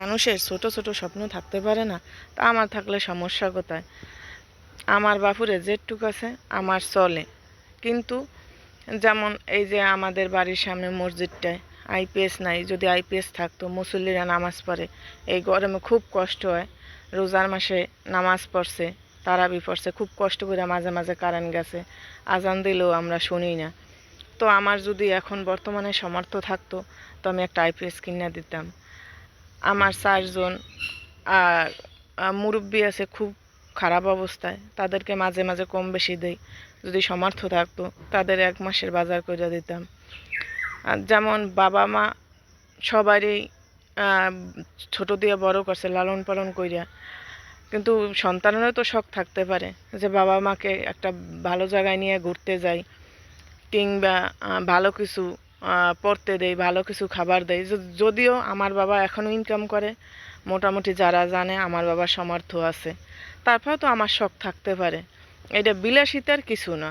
মানুষের ছোট ছোট স্বপ্ন থাকতে পারে না? তা আমার থাকলে সমস্যা কোথায়? আমার বাপুরে যেটুক আছে আমার চলে, কিন্তু যেমন এই যে আমাদের বাড়ির সামনে মসজিদটায় আইপিএস নাই, যদি আইপিএস থাকতো মুসল্লিরা নামাজ পড়ে, এই গরমে খুব কষ্ট হয়। রোজার মাসে নামাজ পড়ছে, তারাবি পড়ছে, খুব কষ্ট করে, মাঝে মাঝে কারেন্ট গেছে, আজান দিলেও আমরা শুনি না। তো আমার যদি এখন বর্তমানে সামর্থ্য থাকতো তো আমি একটা আইপিএস কিনে দিতাম। আমার 4 জন মুরব্বি আছে খুব খারাপ অবস্থায়, তাদেরকে মাঝে মাঝে কম বেশি দেই। যদি সামর্থ্য থাকতো তাদের 1 মাসের বাজার করে দিতাম। আর যেমন বাবা মা সবারই ছোট দিয়ে বড় করছে, লালন পালন কইরা, কিন্তু সন্তানেরও তো শখ থাকতে পারে যে বাবা মাকে একটা ভালো জায়গায় নিয়ে ঘুরতে যাই, কিংবা ভালো কিছু পড়তে দেই, ভালো কিছু খাবার দেই। যদিও আমার বাবা এখনও ইনকাম করে, মোটামুটি যারা জানে আমার বাবার সামর্থ্য আছে, তারপরেও তো আমার শখ থাকতে পারে। এটা বিলাসিতার কিছু না।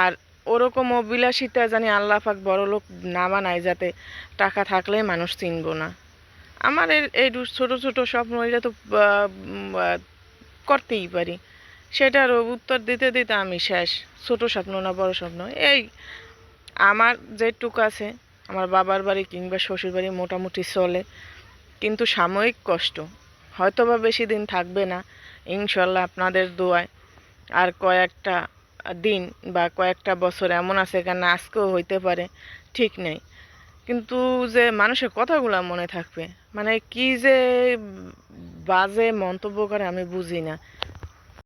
আর ওরকমও বিলাসিতা জানি আল্লাহ পাক বড়লোক না বানায়, যাতে টাকা থাকলেই মানুষ চিনব না। আমার এই ছোট ছোট স্বপ্ন, এটা তো করতেই পারি। সেটার উত্তর দিতে দিতে আমি শেষ। ছোট স্বপ্ন না বড় স্বপ্ন, এই আমার যেটুক আছে, আমার বাবার বাড়ি কিংবা শ্বশুর বাড়ি মোটামুটি চলে, কিন্তু সাময়িক কষ্ট, হয়তো বা বেশি দিন থাকবে না। ইনশাল্লাহ আপনাদের দোয়ায় আর কয়েকটা দিন বা কয়েকটা বছর এমন আছে, কেন আজকেও হইতে পারে, ঠিক নেই। কিন্তু যে মানুষের কথাগুলো মনে থাকবে, মানে কি যে বাজে মন্তব্য করে আমি বুঝি না।